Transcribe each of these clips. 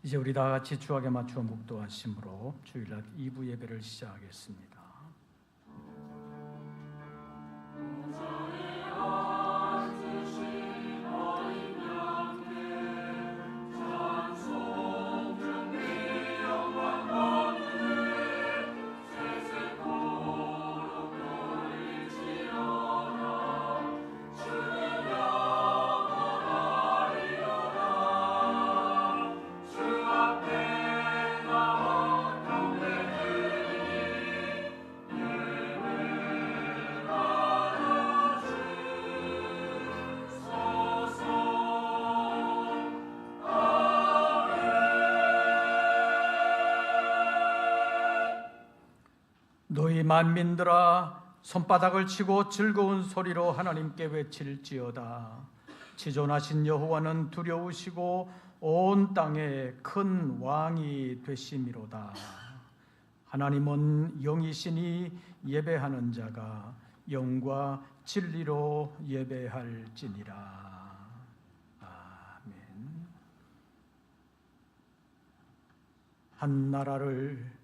이제 우리 다 같이 주악에 맞추어 묵도하심으로 주일날 2부 예배를 시작하겠습니다. 너희 만민들아 손바닥을 치고 즐거운 소리로 하나님께 외칠지어다. 지존하신 여호와는 두려우시고 온 땅에 큰 왕이 되심이로다. 하나님은 영이시니 예배하는 자가 영과 진리로 예배할지니라. 아멘. 한 나라를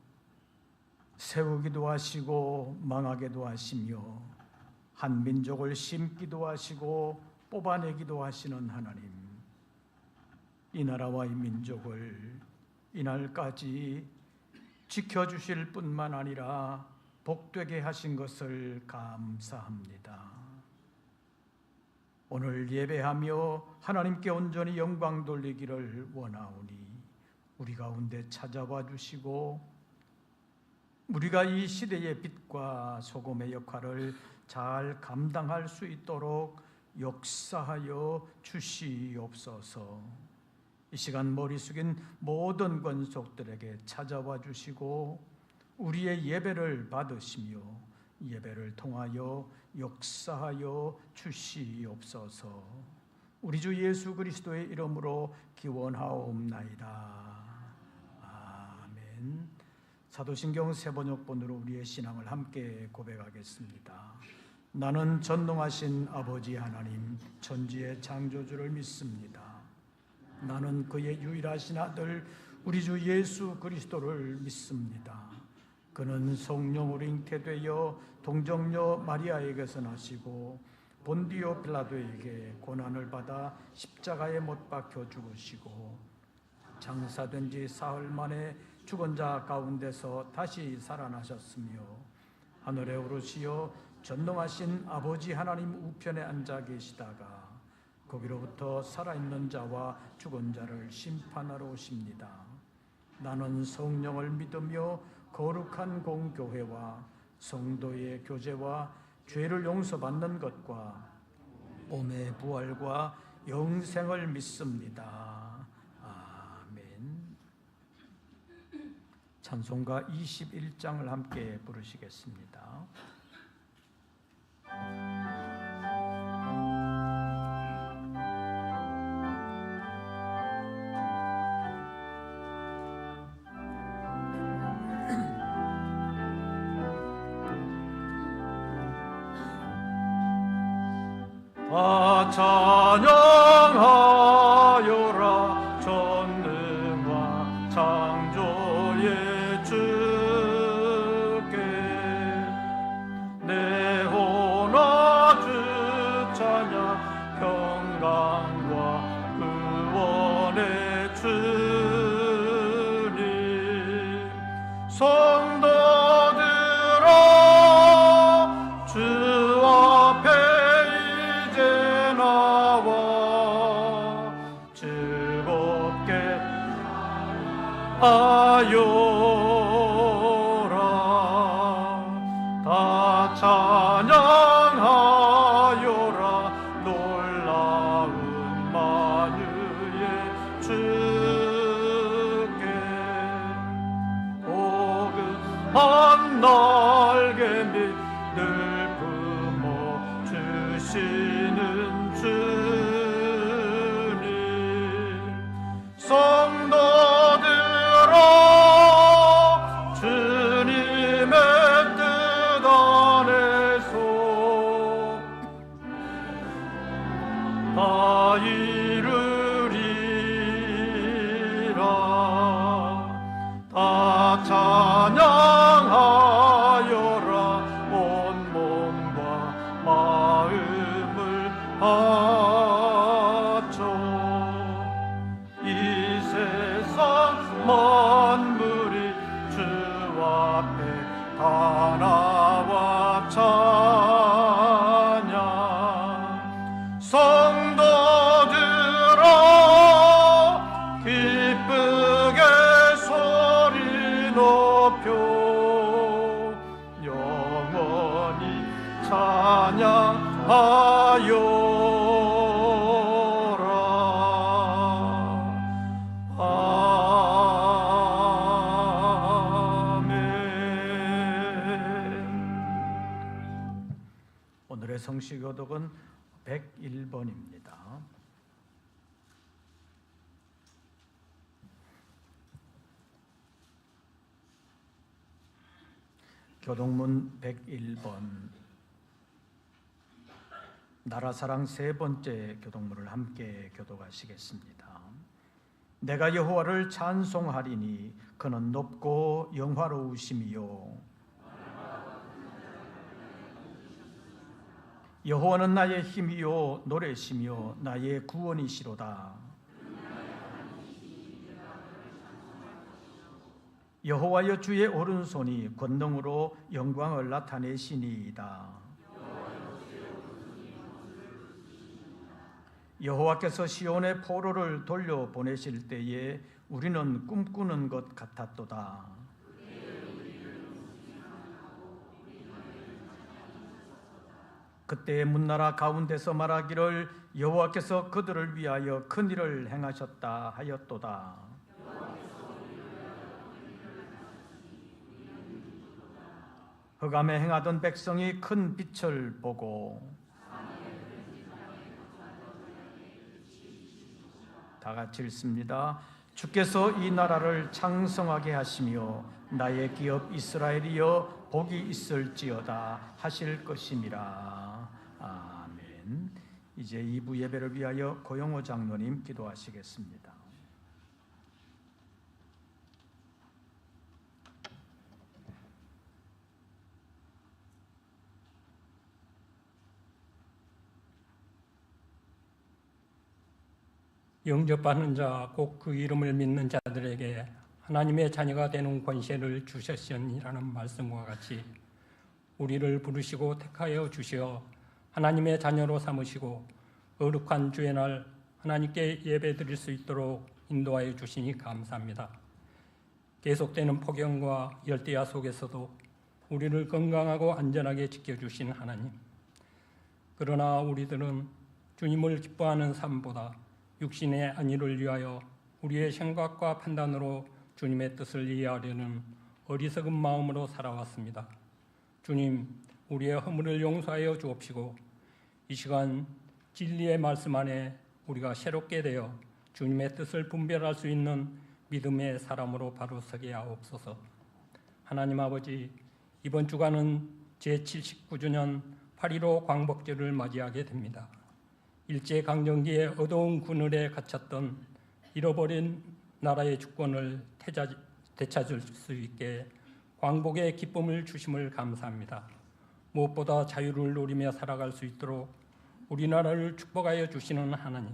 세우기도 하시고 망하게도 하시며 한 민족을 심기도 하시고 뽑아내기도 하시는 하나님, 이 나라와 이 민족을 이날까지 지켜주실 뿐만 아니라 복되게 하신 것을 감사합니다. 오늘 예배하며 하나님께 온전히 영광 돌리기를 원하오니 우리 가운데 찾아와 주시고 우리가 이 시대의 빛과 소금의 역할을 잘 감당할 수 있도록 역사하여 주시옵소서. 이 시간 머리 숙인 모든 권속들에게 찾아와 주시고 우리의 예배를 받으시며 예배를 통하여 역사하여 주시옵소서. 우리 주 예수 그리스도의 이름으로 기원하옵나이다. 아멘. 사도신경 세번역본으로 우리의 신앙을 함께 고백하겠습니다. 나는 전능하신 아버지 하나님 천지의 창조주를 믿습니다. 나는 그의 유일하신 아들 우리 주 예수 그리스도를 믿습니다. 그는 성령으로 잉태되어 동정녀 마리아에게서 나시고 본디오 빌라도에게 고난을 받아 십자가에 못 박혀 죽으시고 장사된 지 사흘 만에 죽은 자 가운데서 다시 살아나셨으며 하늘에 오르시어 전능하신 아버지 하나님 우편에 앉아 계시다가 거기로부터 살아있는 자와 죽은 자를 심판하러 오십니다. 나는 성령을 믿으며 거룩한 공교회와 성도의 교제와 죄를 용서받는 것과 몸의 부활과 영생을 믿습니다. 찬송가 21장을 함께 부르시겠습니다. 다 찬양하여라 전능한 창조의 주께 내 혼아 주 찬양 평강과 구원의 주님 성도들아 주 앞에 이제 나와 즐겁게 하여라. 다 찬양하여라 놀라운 만유의 주께 오금한 날개 밑 늘 품어 주시는 주님 성도들아 주님의 뜻 안에서 다 이루리라. 나라와 찬양 성도들아 기쁘게 소리 높여 영원히 찬양하여라. 아멘. 오늘의 성시교독은 101번입니다. 교독문 101번 나라사랑 세 번째 교독문을 함께 교독하시겠습니다. 내가 여호와를 찬송하리니 그는 높고 영화로우심이요 여호와는 나의 힘이요 노래시며 나의 구원이시로다. 여호와여 주의 오른손이 권능으로 영광을 나타내시니이다. 여호와께서 시온의 포로를 돌려보내실 때에 우리는 꿈꾸는 것 같았도다. 그때 문나라 가운데서 말하기를 여호와께서 그들을 위하여 큰 일을 행하셨다 하였도다. 흑암에 행하던 백성이 큰 빛을 보고 다 같이 읽습니다. 주께서 이 나라를 창성하게 하시며 나의 기업 이스라엘이여 복이 있을지어다 하실 것임이라. 아멘. 이제 2부 예배를 위하여 고영호 장로님 기도하시겠습니다. 영접하는 자, 곧 그 이름을 믿는 자들에게 하나님의 자녀가 되는 권세를 주셨으니라는 말씀과 같이 우리를 부르시고 택하여 주시어 하나님의 자녀로 삼으시고 거룩한 주의 날 하나님께 예배드릴 수 있도록 인도하여 주시니 감사합니다. 계속되는 폭염과 열대야 속에서도 우리를 건강하고 안전하게 지켜주신 하나님, 그러나 우리들은 주님을 기뻐하는 삶보다 육신의 안위를 위하여 우리의 생각과 판단으로 주님의 뜻을 이해하려는 어리석은 마음으로 살아왔습니다. 주님, 우리의 허물을 용서하여 주옵시고 이 시간 진리의 말씀 안에 우리가 새롭게 되어 주님의 뜻을 분별할 수 있는 믿음의 사람으로 바로 서게 하옵소서. 하나님 아버지, 이번 주간은 제79주년 8.15 광복절을 맞이하게 됩니다. 일제강점기의 어두운 그늘에 갇혔던 잃어버린 나라의 주권을 되찾을 수 있게 광복의 기쁨을 주심을 감사합니다. 무엇보다 자유를 누리며 살아갈 수 있도록 우리나라를 축복하여 주시는 하나님,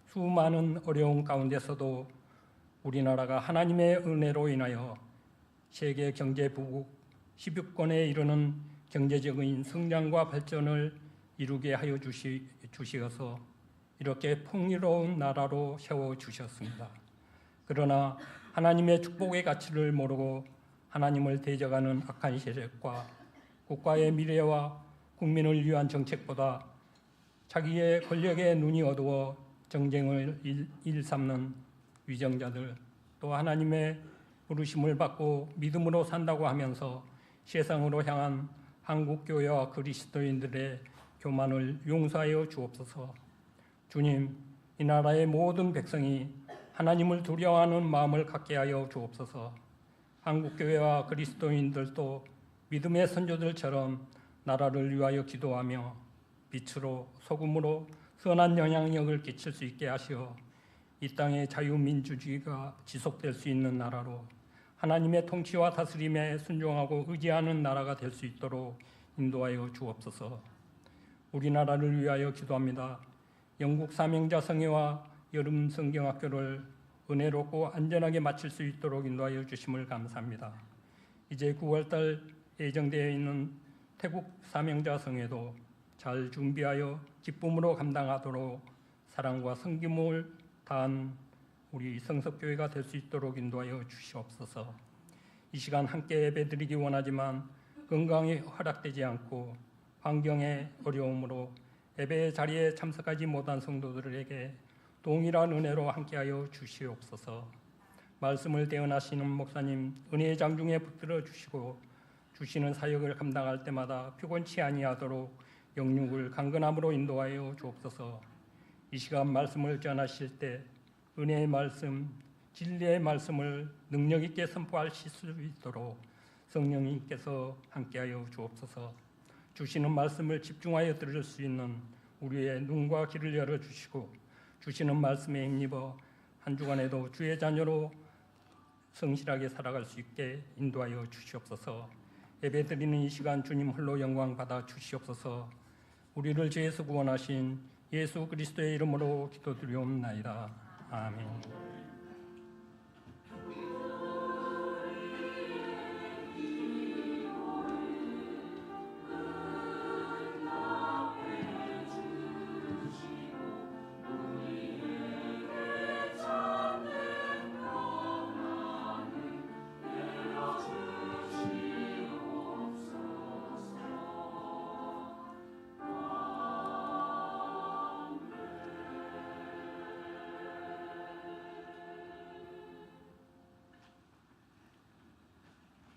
수많은 어려움 가운데서도 우리나라가 하나님의 은혜로 인하여 세계 경제 부국 10위권에 이르는 경제적인 성장과 발전을 이루게 하여 주시어서 이렇게 풍요로운 나라로 세워주셨습니다. 그러나 하나님의 축복의 가치를 모르고 하나님을 대적하는 악한 세력과 국가의 미래와 국민을 위한 정책보다 자기의 권력에 눈이 어두워 정쟁을 일삼는 위정자들, 또 하나님의 부르심을 받고 믿음으로 산다고 하면서 세상으로 향한 한국교회와 그리스도인들의 교만을 용서하여 주옵소서. 주님, 이 나라의 모든 백성이 하나님을 두려워하는 마음을 갖게 하여 주옵소서. 한국교회와 그리스도인들도 믿음의 선조들처럼 나라를 위하여 기도하며 빛으로 소금으로 선한 영향력을 끼칠 수 있게 하시어 이 땅의 자유민주주의가 지속될 수 있는 나라로 하나님의 통치와 다스림에 순종하고 의지하는 나라가 될 수 있도록 인도하여 주옵소서. 우리나라를 위하여 기도합니다. 영국 사명자 성회와 여름 성경학교를 은혜롭고 안전하게 마칠 수 있도록 인도하여 주심을 감사합니다. 이제 9월달 예정되어 있는 태국 사명자 성회도 잘 준비하여 기쁨으로 감당하도록 사랑과 섬김을 다한 우리 성석교회가 될 수 있도록 인도하여 주시옵소서. 이 시간 함께 예배드리기 원하지만 건강이 허락되지 않고 환경의 어려움으로 예배 자리에 참석하지 못한 성도들에게 동일한 은혜로 함께하여 주시옵소서. 말씀을 대언하시는 목사님 은혜의 장중에 붙들어 주시고 주시는 사역을 감당할 때마다 피곤치 아니하도록 영육을 강건함으로 인도하여 주옵소서. 이 시간 말씀을 전하실 때 은혜의 말씀, 진리의 말씀을 능력 있게 선포하실 수 있도록 성령님께서 함께하여 주옵소서. 주시는 말씀을 집중하여 들을 수 있는 우리의 눈과 귀를 열어주시고 주시는 말씀에 힘입어 한 주간에도 주의 자녀로 성실하게 살아갈 수 있게 인도하여 주시옵소서. 예배드리는 이 시간 주님 홀로 영광 받아 주시옵소서. 우리를 죄에서 구원하신 예수 그리스도의 이름으로 기도드리옵나이다. 아멘.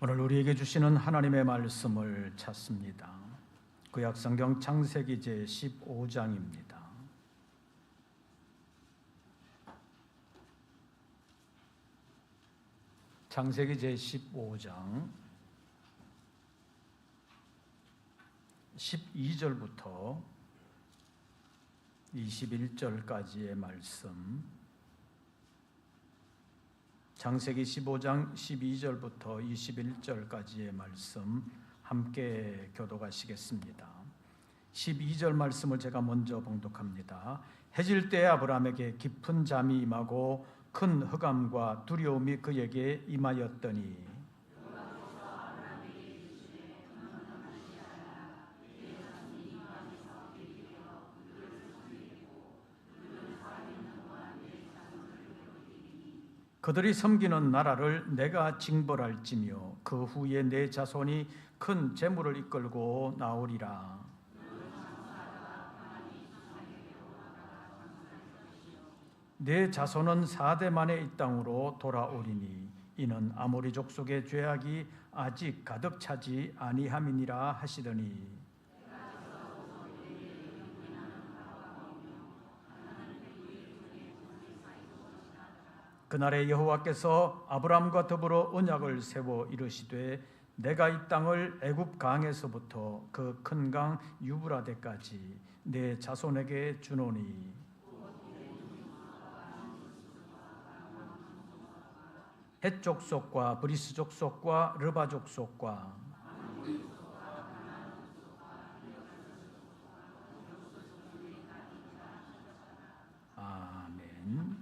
오늘 우리에게 주시는 하나님의 말씀을 찾습니다. 구약성경 창세기 제15장입니다. 창세기 제15장 12절부터 21절까지의 말씀, 창세기 15장 12절부터 21절까지의 말씀 함께 교독하시겠습니다. 12절 말씀을 제가 먼저 봉독합니다. 해질 때 아브라함에게 깊은 잠이 임하고 큰 흑암과 두려움이 그에게 임하였더니 그들이 섬기는 나라를 내가 징벌할지며 그 후에 내 자손이 큰 재물을 이끌고 나오리라. 내 자손은 4대 만에 이 땅으로 돌아오리니 이는 아모리 족속의 죄악이 아직 가득 차지 아니함이니라 하시더니 그날에 여호와께서 아브람과 더불어 언약을 세워 이르시되 내가 이 땅을 애굽 강에서부터 그 큰 강 유브라데까지 내 자손에게 주노니 헷 족속과 브리스 족속과 르바 족속과 아멘.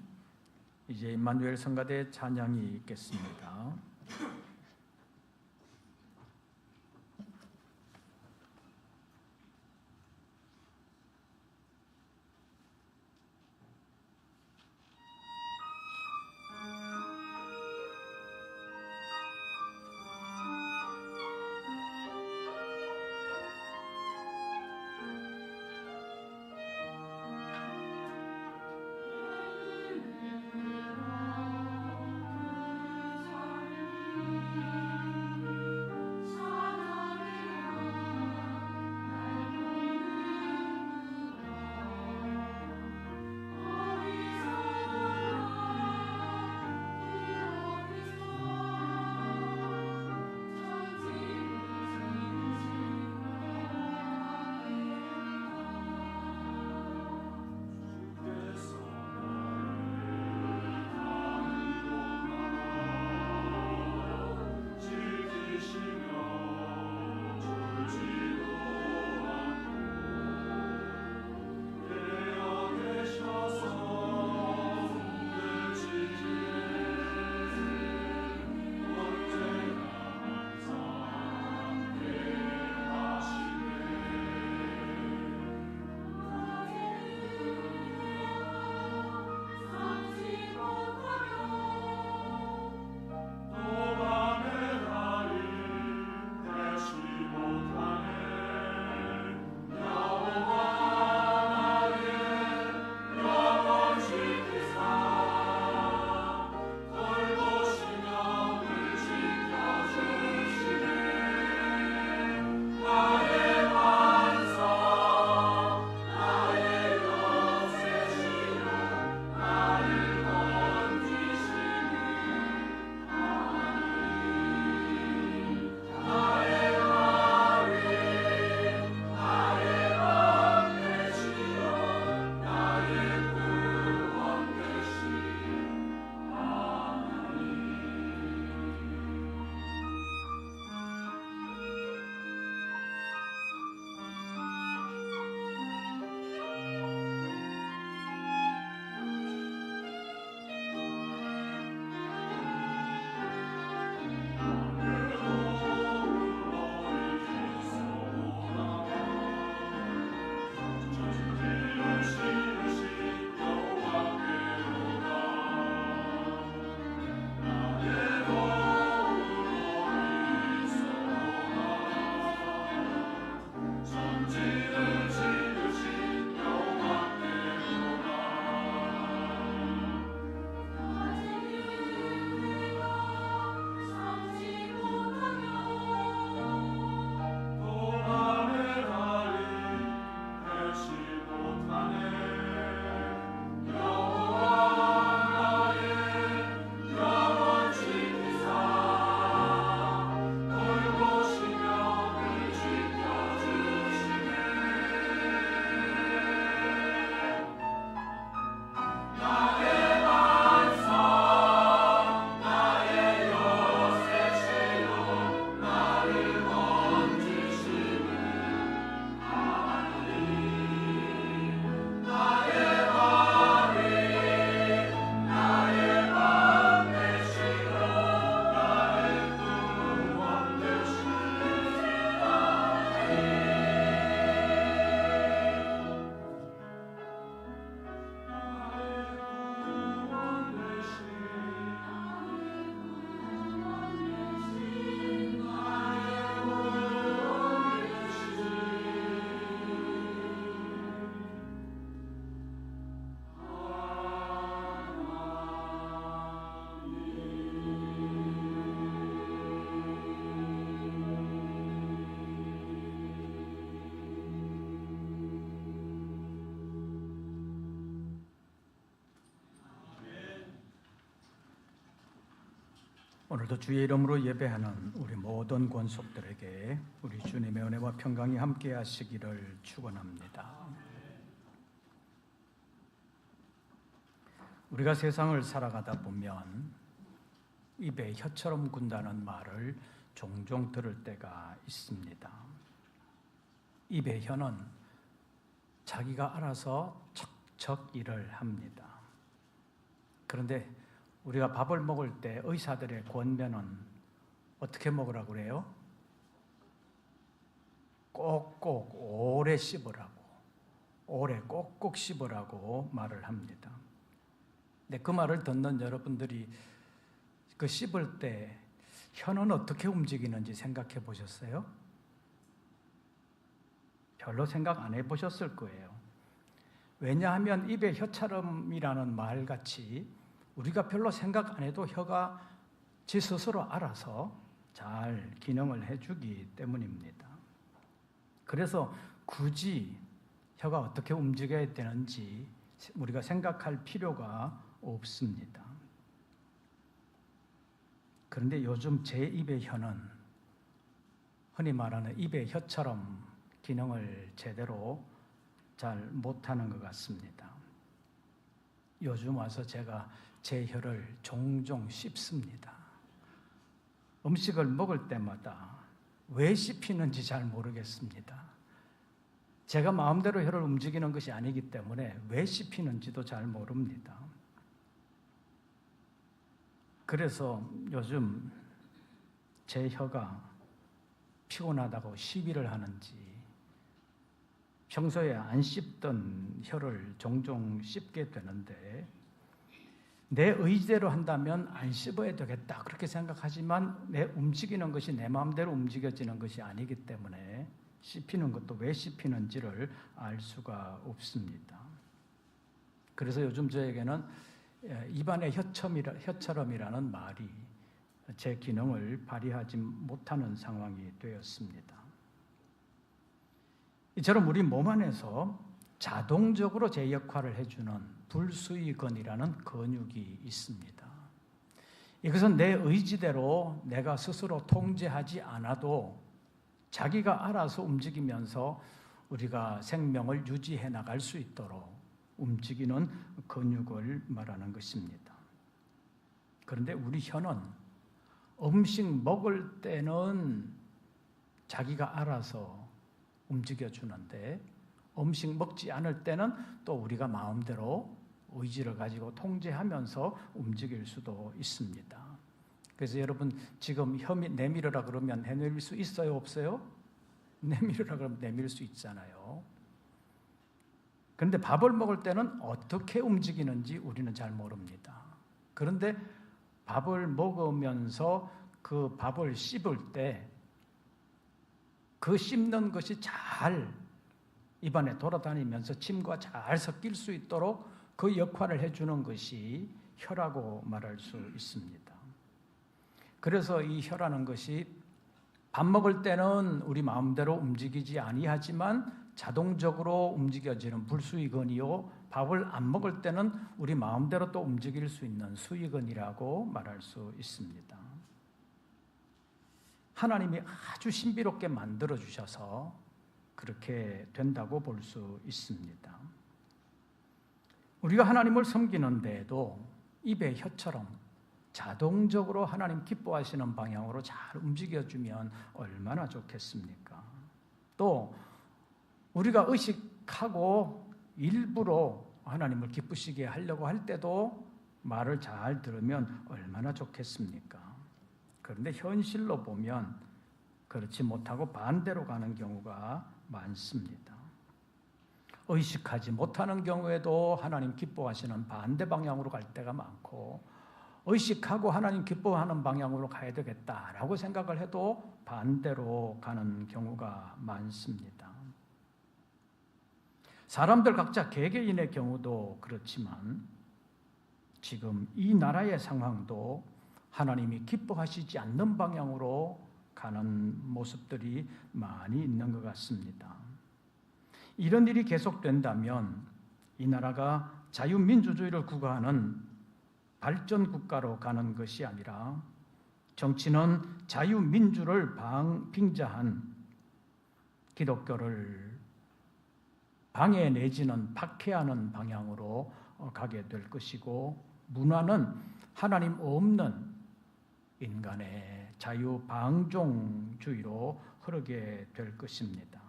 이제 임마누엘 성가대 찬양이 있겠습니다. 오늘도 주의 이름으로 예배하는 우리 모든 권속들에게 우리 주님의 은혜와 평강이 함께 하시기를 축원합니다. 우리가 세상을 살아가다 보면 입에 혀처럼 군다는 말을 종종 들을 때가 있습니다. 입의 혀는 자기가 알아서 척척 일을 합니다. 그런데 우리가 밥을 먹을 때 의사들의 권면은 어떻게 먹으라고 그래요? 꼭꼭 오래 씹으라고, 오래 꼭꼭 씹으라고 말을 합니다. 근데 그 말을 듣는 여러분들이 그 씹을 때 혀는 어떻게 움직이는지 생각해 보셨어요? 별로 생각 안 해보셨을 거예요. 왜냐하면 입에 혀처럼이라는 말같이 우리가 별로 생각 안 해도 혀가 지 스스로 알아서 잘 기능을 해주기 때문입니다. 그래서 굳이 혀가 어떻게 움직여야 되는지 우리가 생각할 필요가 없습니다. 그런데 요즘 제 입의 혀는 흔히 말하는 입의 혀처럼 기능을 제대로 잘 못하는 것 같습니다. 요즘 와서 제가 제 혀를 종종 씹습니다. 음식을 먹을 때마다 왜 씹히는지 잘 모르겠습니다. 제가 마음대로 혀를 움직이는 것이 아니기 때문에 왜 씹히는지도 잘 모릅니다. 그래서 요즘 제 혀가 피곤하다고 시비를 하는지 평소에 안 씹던 혀를 종종 씹게 되는데 내 의지대로 한다면 안 씹어야 되겠다 그렇게 생각하지만 내 움직이는 것이 내 마음대로 움직여지는 것이 아니기 때문에 씹히는 것도 왜 씹히는지를 알 수가 없습니다. 그래서 요즘 저에게는 입안의 혀처럼이라는 말이 제 기능을 발휘하지 못하는 상황이 되었습니다. 이처럼 우리 몸 안에서 자동적으로 제 역할을 해주는 불수의근이라는 근육이 있습니다. 이것은 내 의지대로 내가 스스로 통제하지 않아도 자기가 알아서 움직이면서 우리가 생명을 유지해 나갈 수 있도록 움직이는 근육을 말하는 것입니다. 그런데 우리 혀는 음식 먹을 때는 자기가 알아서 움직여주는데 음식 먹지 않을 때는 또 우리가 마음대로 의지를 가지고 통제하면서 움직일 수도 있습니다. 그래서 여러분 지금 혀 내밀으라 그러면 내밀 수 있어요? 없어요? 내밀으라 그러면 내밀 수 있잖아요. 그런데 밥을 먹을 때는 어떻게 움직이는지 우리는 잘 모릅니다. 그런데 밥을 먹으면서 그 밥을 씹을 때 그 씹는 것이 잘 입안에 돌아다니면서 침과 잘 섞일 수 있도록 그 역할을 해주는 것이 혀라고 말할 수 있습니다. 그래서 이 혀라는 것이 밥 먹을 때는 우리 마음대로 움직이지 아니하지만 자동적으로 움직여지는 불수의근이요, 밥을 안 먹을 때는 우리 마음대로 또 움직일 수 있는 수의근이라고 말할 수 있습니다. 하나님이 아주 신비롭게 만들어 주셔서 그렇게 된다고 볼 수 있습니다. 우리가 하나님을 섬기는데도 입의 혀처럼 자동적으로 하나님 기뻐하시는 방향으로 잘 움직여주면 얼마나 좋겠습니까? 또 우리가 의식하고 일부러 하나님을 기쁘시게 하려고 할 때도 말을 잘 들으면 얼마나 좋겠습니까? 그런데 현실로 보면 그렇지 못하고 반대로 가는 경우가 많습니다. 의식하지 못하는 경우에도 하나님 기뻐하시는 반대 방향으로 갈 때가 많고 의식하고 하나님 기뻐하는 방향으로 가야 되겠다라고 생각을 해도 반대로 가는 경우가 많습니다. 사람들 각자 개개인의 경우도 그렇지만 지금 이 나라의 상황도 하나님이 기뻐하시지 않는 방향으로 가는 모습들이 많이 있는 것 같습니다. 이런 일이 계속된다면 이 나라가 자유민주주의를 구가하는 발전 국가로 가는 것이 아니라 정치는 자유민주를 빙자한 기독교를 방해 내지는 박해하는 방향으로 가게 될 것이고, 문화는 하나님 없는 인간의 자유방종주의로 흐르게 될 것입니다.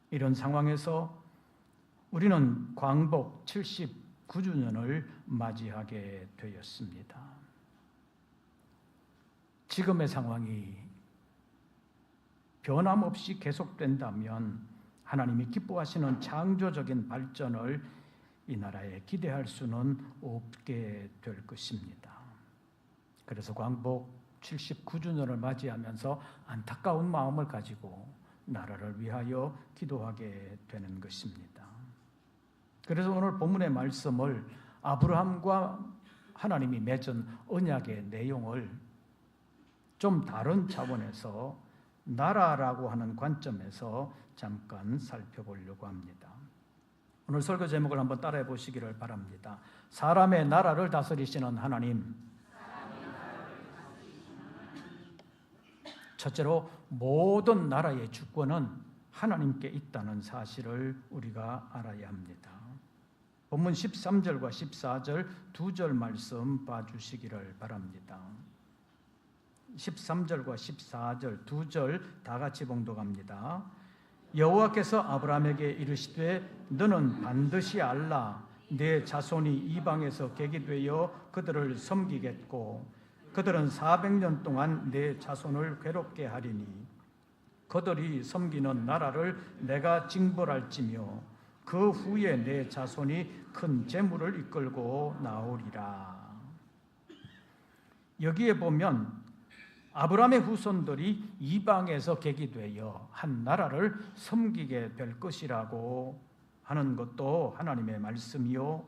이런 상황에서 우리는 광복 79주년을 맞이하게 되었습니다. 지금의 상황이 변함없이 계속된다면 하나님이 기뻐하시는 창조적인 발전을 이 나라에 기대할 수는 없게 될 것입니다. 그래서 광복 79주년을 맞이하면서 안타까운 마음을 가지고 나라를 위하여 기도하게 되는 것입니다. 그래서 오늘 본문의 말씀을 아브라함과 하나님이 맺은 언약의 내용을 좀 다른 차원에서 나라라고 하는 관점에서 잠깐 살펴보려고 합니다. 오늘 설교 제목을 한번 따라해 보시기를 바랍니다. 사람의 나라를 다스리시는 하나님. 첫째로 모든 나라의 주권은 하나님께 있다는 사실을 우리가 알아야 합니다. 본문 13절과 14절 두 절 말씀 봐주시기를 바랍니다. 13절과 14절 두 절 다 같이 봉독합니다. 여호와께서 아브라함에게 이르시되 너는 반드시 알라. 내 자손이 이방에서 객이 되어 그들을 섬기겠고 그들은 400년 동안 내 자손을 괴롭게 하리니 그들이 섬기는 나라를 내가 징벌할지며 그 후에 내 자손이 큰 재물을 이끌고 나오리라. 여기에 보면 아브라함의 후손들이 이방에서 객이 되어 한 나라를 섬기게 될 것이라고 하는 것도 하나님의 말씀이요,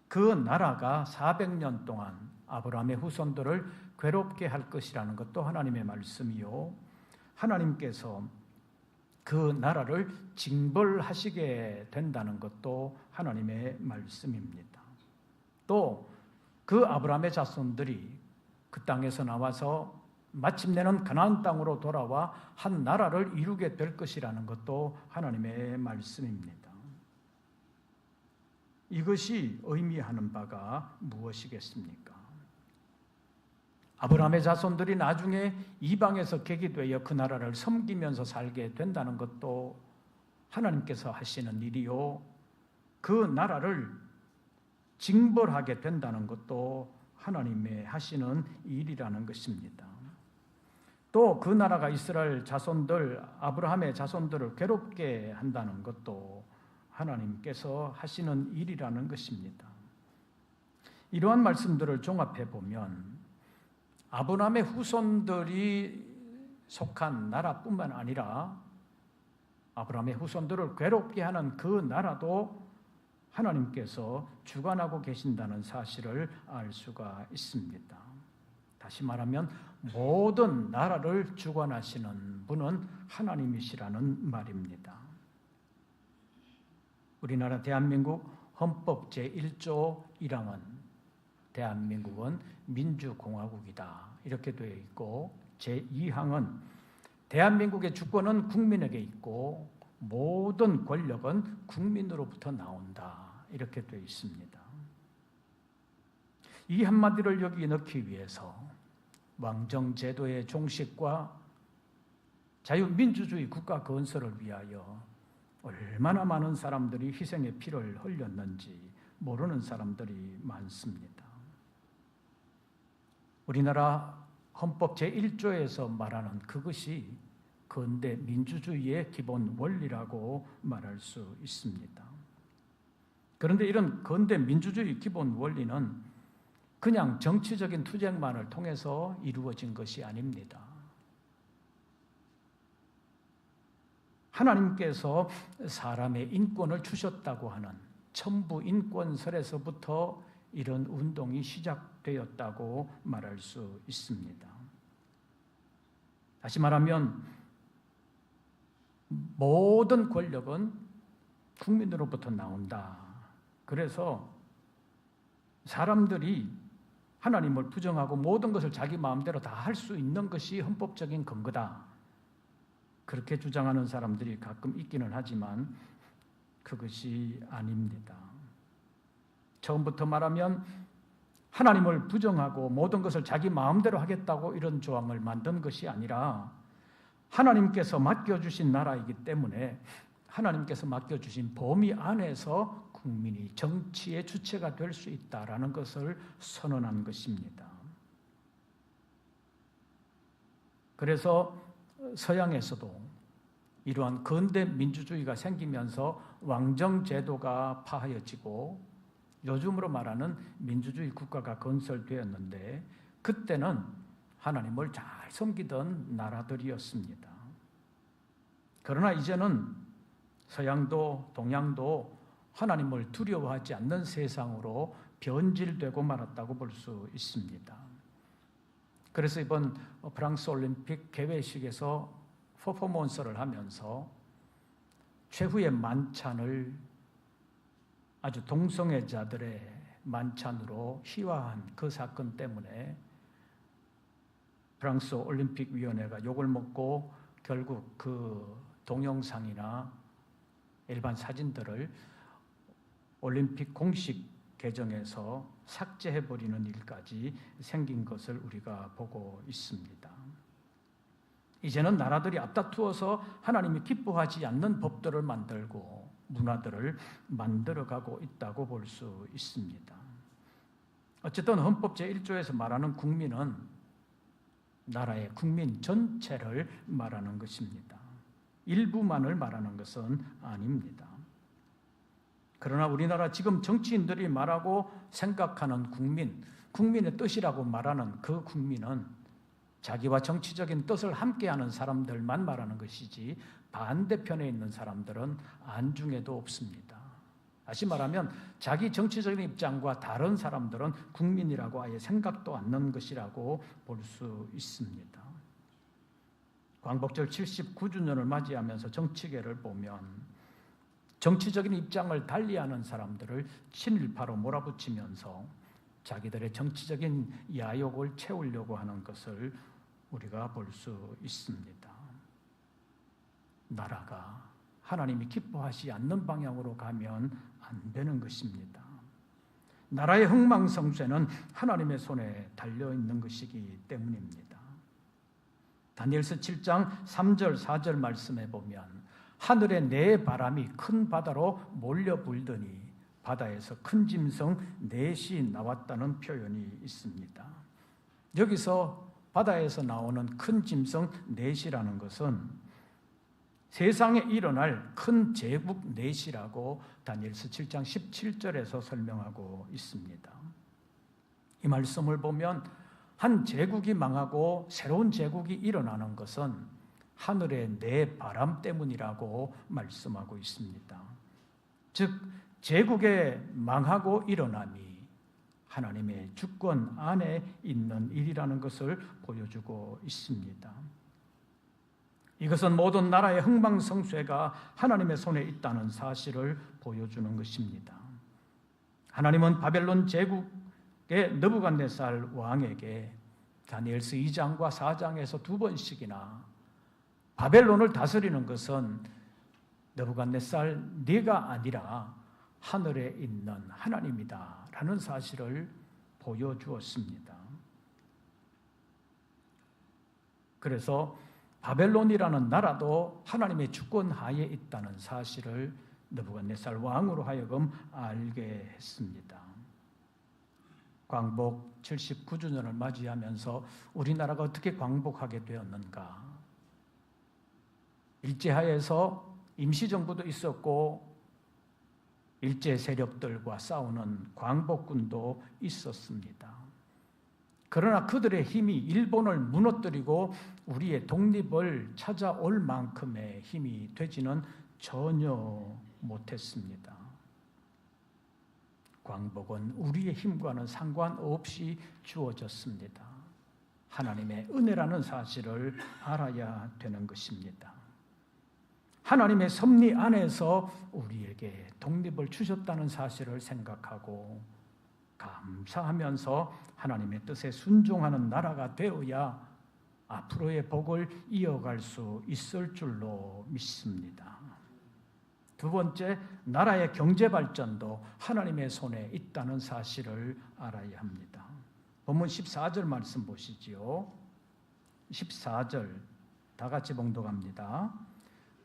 그 나라가 400년 동안 아브라함의 후손들을 괴롭게 할 것이라는 것도 하나님의 말씀이요, 하나님께서 그 나라를 징벌하시게 된다는 것도 하나님의 말씀입니다. 또 그 아브라함의 자손들이 그 땅에서 나와서 마침내는 가나안 땅으로 돌아와 한 나라를 이루게 될 것이라는 것도 하나님의 말씀입니다. 이것이 의미하는 바가 무엇이겠습니까? 아브라함의 자손들이 나중에 이방에서 객이 되어 그 나라를 섬기면서 살게 된다는 것도 하나님께서 하시는 일이요, 그 나라를 징벌하게 된다는 것도 하나님의 하시는 일이라는 것입니다. 또 그 나라가 이스라엘 자손들, 아브라함의 자손들을 괴롭게 한다는 것도 하나님께서 하시는 일이라는 것입니다. 이러한 말씀들을 종합해 보면 아브라함의 후손들이 속한 나라뿐만 아니라 아브라함의 후손들을 괴롭게 하는 그 나라도 하나님께서 주관하고 계신다는 사실을 알 수가 있습니다. 다시 말하면 모든 나라를 주관하시는 분은 하나님이시라는 말입니다. 우리나라 대한민국 헌법 제1조 1항은 대한민국은 민주공화국이다 이렇게 되어 있고, 제2항은 대한민국의 주권은 국민에게 있고 모든 권력은 국민으로부터 나온다 이렇게 되어 있습니다. 이 한마디를 여기 넣기 위해서 왕정제도의 종식과 자유민주주의 국가 건설을 위하여 얼마나 많은 사람들이 희생의 피를 흘렸는지 모르는 사람들이 많습니다. 우리나라 헌법 제1조에서 말하는 그것이 근대 민주주의의 기본 원리라고 말할 수 있습니다. 그런데 이런 근대 민주주의 기본 원리는 그냥 정치적인 투쟁만을 통해서 이루어진 것이 아닙니다. 하나님께서 사람의 인권을 주셨다고 하는 천부 인권설에서부터 이런 운동이 시작되었다고 말할 수 있습니다. 다시 말하면 모든 권력은 국민으로부터 나온다. 그래서 사람들이 하나님을 부정하고 모든 것을 자기 마음대로 다 할 수 있는 것이 헌법적인 근거다. 그렇게 주장하는 사람들이 가끔 있기는 하지만 그것이 아닙니다. 처음부터 말하면 하나님을 부정하고 모든 것을 자기 마음대로 하겠다고 이런 조항을 만든 것이 아니라 하나님께서 맡겨주신 나라이기 때문에 하나님께서 맡겨주신 범위 안에서 국민이 정치의 주체가 될 수 있다라는 것을 선언한 것입니다. 그래서 서양에서도 이러한 근대 민주주의가 생기면서 왕정제도가 파하여지고 요즘으로 말하는 민주주의 국가가 건설되었는데 그때는 하나님을 잘 섬기던 나라들이었습니다. 그러나 이제는 서양도 동양도 하나님을 두려워하지 않는 세상으로 변질되고 말았다고 볼 수 있습니다. 그래서 이번 프랑스 올림픽 개회식에서 퍼포먼스를 하면서 최후의 만찬을 아주 동성애자들의 만찬으로 희화한 그 사건 때문에 프랑스 올림픽 위원회가 욕을 먹고 결국 그 동영상이나 일반 사진들을 올림픽 공식 계정에서 삭제해버리는 일까지 생긴 것을 우리가 보고 있습니다. 이제는 나라들이 앞다투어서 하나님이 기뻐하지 않는 법들을 만들고 문화들을 만들어가고 있다고 볼 수 있습니다. 어쨌든 헌법 제1조에서 말하는 국민은 나라의 국민 전체를 말하는 것입니다. 일부만을 말하는 것은 아닙니다. 그러나 우리나라 지금 정치인들이 말하고 생각하는 국민의 뜻이라고 말하는 그 국민은 자기와 정치적인 뜻을 함께하는 사람들만 말하는 것이지 반대편에 있는 사람들은 안중에도 없습니다. 다시 말하면 자기 정치적인 입장과 다른 사람들은 국민이라고 아예 생각도 않는 것이라고 볼 수 있습니다. 광복절 79주년을 맞이하면서 정치계를 보면 정치적인 입장을 달리하는 사람들을 친일파로 몰아붙이면서 자기들의 정치적인 야욕을 채우려고 하는 것을 우리가 볼 수 있습니다. 나라가 하나님이 기뻐하지 않는 방향으로 가면 안 되는 것입니다. 나라의 흥망성쇠는 하나님의 손에 달려있는 것이기 때문입니다. 다니엘서 7장 3절 4절 말씀에 보면 하늘의 네 바람이 큰 바다로 몰려 불더니 바다에서 큰 짐승 넷이 나왔다는 표현이 있습니다. 여기서 바다에서 나오는 큰 짐승 넷이라는 것은 세상에 일어날 큰 제국 넷이라고 다니엘서 7장 17절에서 설명하고 있습니다. 이 말씀을 보면 한 제국이 망하고 새로운 제국이 일어나는 것은 하늘의 네 바람 때문이라고 말씀하고 있습니다. 즉 제국의 망하고 일어남이 하나님의 주권 안에 있는 일이라는 것을 보여주고 있습니다. 이것은 모든 나라의 흥망성쇠가 하나님의 손에 있다는 사실을 보여주는 것입니다. 하나님은 바벨론 제국의 느부갓네살 왕에게 다니엘서 2장과 4장에서 2번씩이나 바벨론을 다스리는 것은 느부갓네살 네가 아니라 하늘에 있는 하나님이다 라는 사실을 보여주었습니다. 그래서 바벨론이라는 나라도 하나님의 주권 하에 있다는 사실을 느부갓네살 왕으로 하여금 알게 했습니다. 광복 79주년을 맞이하면서 우리나라가 어떻게 광복하게 되었는가? 일제하에서 임시정부도 있었고 일제 세력들과 싸우는 광복군도 있었습니다. 그러나 그들의 힘이 일본을 무너뜨리고 우리의 독립을 찾아올 만큼의 힘이 되지는 전혀 못했습니다. 광복은 우리의 힘과는 상관없이 주어졌습니다. 하나님의 은혜라는 사실을 알아야 되는 것입니다. 하나님의 섭리 안에서 우리에게 독립을 주셨다는 사실을 생각하고 감사하면서 하나님의 뜻에 순종하는 나라가 되어야 앞으로의 복을 이어갈 수 있을 줄로 믿습니다. 두 번째, 나라의 경제 발전도 하나님의 손에 있다는 사실을 알아야 합니다. 본문 14절 말씀 보시지요. 14절 다 같이 봉독합니다.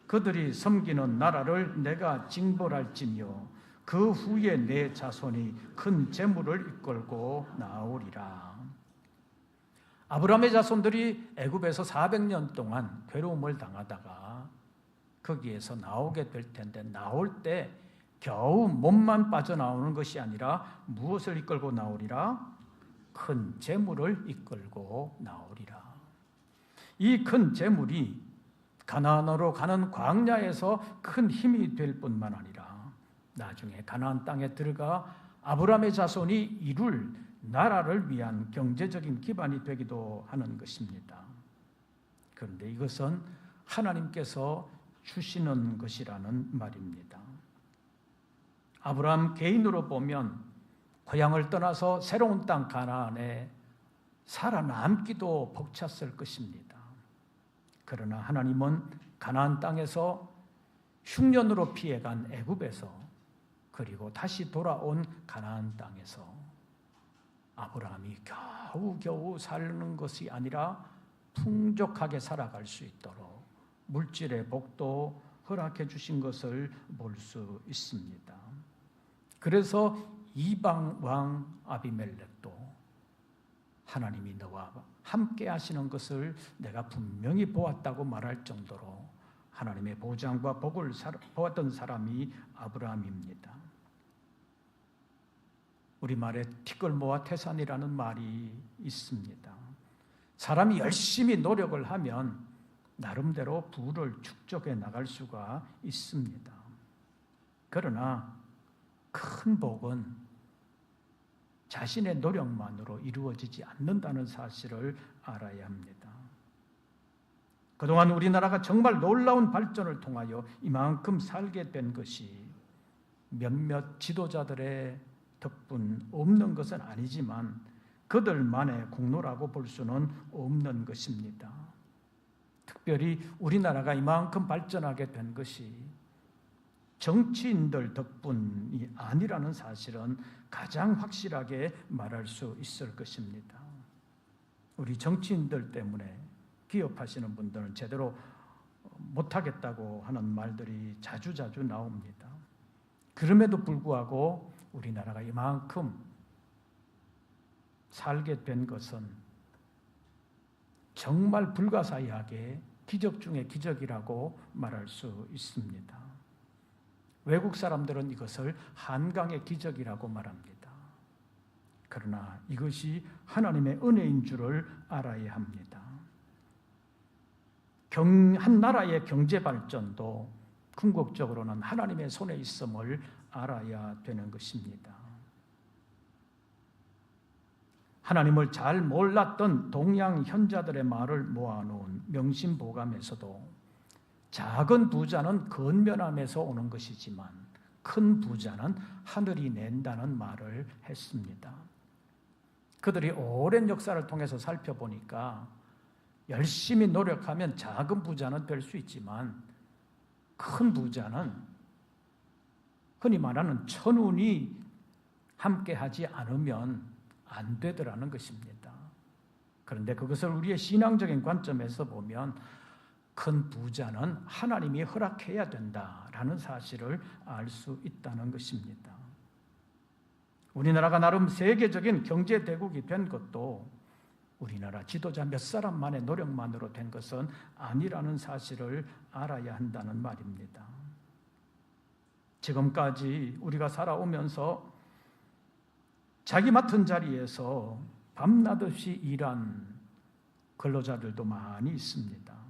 그들이 섬기는 나라를 내가 징벌할지며 그 후에 내 자손이 큰 재물을 이끌고 나오리라. 아브라함의 자손들이 애굽에서 400년 동안 괴로움을 당하다가 거기에서 나오게 될 텐데, 나올 때 겨우 몸만 빠져나오는 것이 아니라 무엇을 이끌고 나오리라? 큰 재물을 이끌고 나오리라. 이 큰 재물이 가나안으로 가는 광야에서 큰 힘이 될 뿐만 아니라 나중에 가나안 땅에 들어가 아브라함의 자손이 이룰 나라를 위한 경제적인 기반이 되기도 하는 것입니다. 그런데 이것은 하나님께서 주시는 것이라는 말입니다. 아브라함 개인으로 보면 고향을 떠나서 새로운 땅 가나안에 살아남기도 벅찼을 것입니다. 그러나 하나님은 가나안 땅에서 흉년으로 피해간 애굽에서, 그리고 다시 돌아온 가나안 땅에서 아브라함이 겨우겨우 사는 것이 아니라 풍족하게 살아갈 수 있도록 물질의 복도 허락해 주신 것을 볼 수 있습니다. 그래서 이방 왕 아비멜렉도 하나님이 너와 함께 하시는 것을 내가 분명히 보았다고 말할 정도로 하나님의 보장과 복을 보았던 사람이 아브라함입니다. 우리말에 티끌모아 태산이라는 말이 있습니다. 사람이 열심히 노력을 하면 나름대로 부를 축적해 나갈 수가 있습니다. 그러나 큰 복은 자신의 노력만으로 이루어지지 않는다는 사실을 알아야 합니다. 그동안 우리나라가 정말 놀라운 발전을 통하여 이만큼 살게 된 것이 몇몇 지도자들의 덕분 없는 것은 아니지만 그들만의 공로라고 볼 수는 없는 것입니다. 특별히 우리나라가 이만큼 발전하게 된 것이 정치인들 덕분이 아니라는 사실은 가장 확실하게 말할 수 있을 것입니다. 우리 정치인들 때문에 기업하시는 분들은 제대로 못하겠다고 하는 말들이 자주자주 나옵니다. 그럼에도 불구하고 우리나라가 이만큼 살게 된 것은 정말 불가사의하게 기적 중의 기적이라고 말할 수 있습니다. 외국 사람들은 이것을 한강의 기적이라고 말합니다. 그러나 이것이 하나님의 은혜인 줄을 알아야 합니다. 한 나라의 경제 발전도 궁극적으로는 하나님의 손에 있음을 알아야 되는 것입니다. 하나님을 잘 몰랐던 동양 현자들의 말을 모아놓은 명심보감에서도 작은 부자는 건면함에서 오는 것이지만 큰 부자는 하늘이 낸다는 말을 했습니다. 그들이 오랜 역사를 통해서 살펴보니까 열심히 노력하면 작은 부자는 될 수 있지만 큰 부자는 흔히 말하는 천운이 함께하지 않으면 안 되더라는 것입니다. 그런데 그것을 우리의 신앙적인 관점에서 보면 큰 부자는 하나님이 허락해야 된다라는 사실을 알 수 있다는 것입니다. 우리나라가 나름 세계적인 경제 대국이 된 것도 우리나라 지도자 몇 사람만의 노력만으로 된 것은 아니라는 사실을 알아야 한다는 말입니다. 지금까지 우리가 살아오면서 자기 맡은 자리에서 밤낮 없이 일한 근로자들도 많이 있습니다.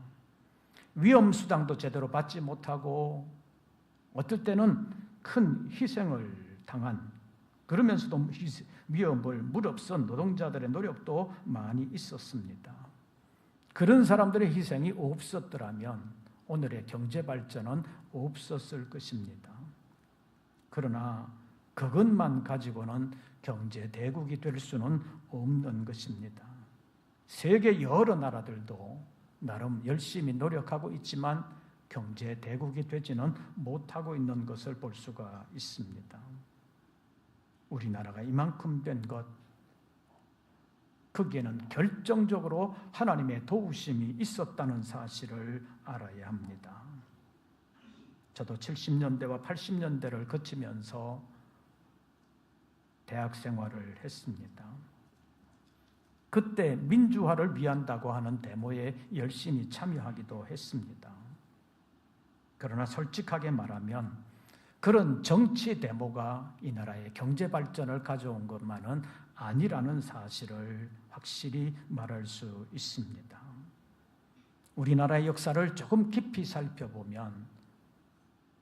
위험수당도 제대로 받지 못하고 어떨 때는 큰 희생을 당한, 그러면서도 위험을 무릅쓴 노동자들의 노력도 많이 있었습니다. 그런 사람들의 희생이 없었더라면 오늘의 경제 발전은 없었을 것입니다. 그러나 그것만 가지고는 경제 대국이 될 수는 없는 것입니다. 세계 여러 나라들도 나름 열심히 노력하고 있지만 경제 대국이 되지는 못하고 있는 것을 볼 수가 있습니다. 우리나라가 이만큼 된 것, 거기에는 결정적으로 하나님의 도우심이 있었다는 사실을 알아야 합니다. 저도 70년대와 80년대를 거치면서 대학 생활을 했습니다. 그때 민주화를 위한다고 하는 데모에 열심히 참여하기도 했습니다. 그러나 솔직하게 말하면 그런 정치 데모가 이 나라의 경제 발전을 가져온 것만은 아니라는 사실을 확실히 말할 수 있습니다. 우리나라의 역사를 조금 깊이 살펴보면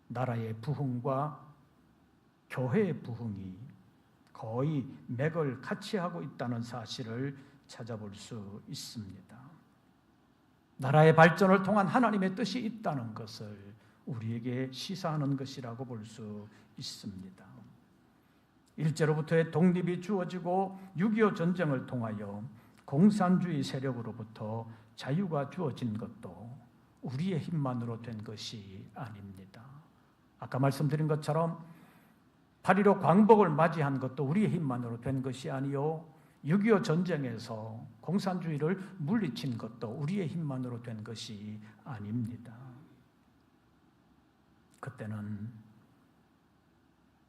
나라의 부흥과 교회의 부흥이 거의 맥을 같이 하고 있다는 사실을 찾아볼 수 있습니다. 나라의 발전을 통한 하나님의 뜻이 있다는 것을 우리에게 시사하는 것이라고 볼 수 있습니다. 일제로부터의 독립이 주어지고 6.25 전쟁을 통하여 공산주의 세력으로부터 자유가 주어진 것도 우리의 힘만으로 된 것이 아닙니다. 아까 말씀드린 것처럼 8.15 광복을 맞이한 것도 우리의 힘만으로 된 것이 아니요 6.25 전쟁에서 공산주의를 물리친 것도 우리의 힘만으로 된 것이 아닙니다. 그때는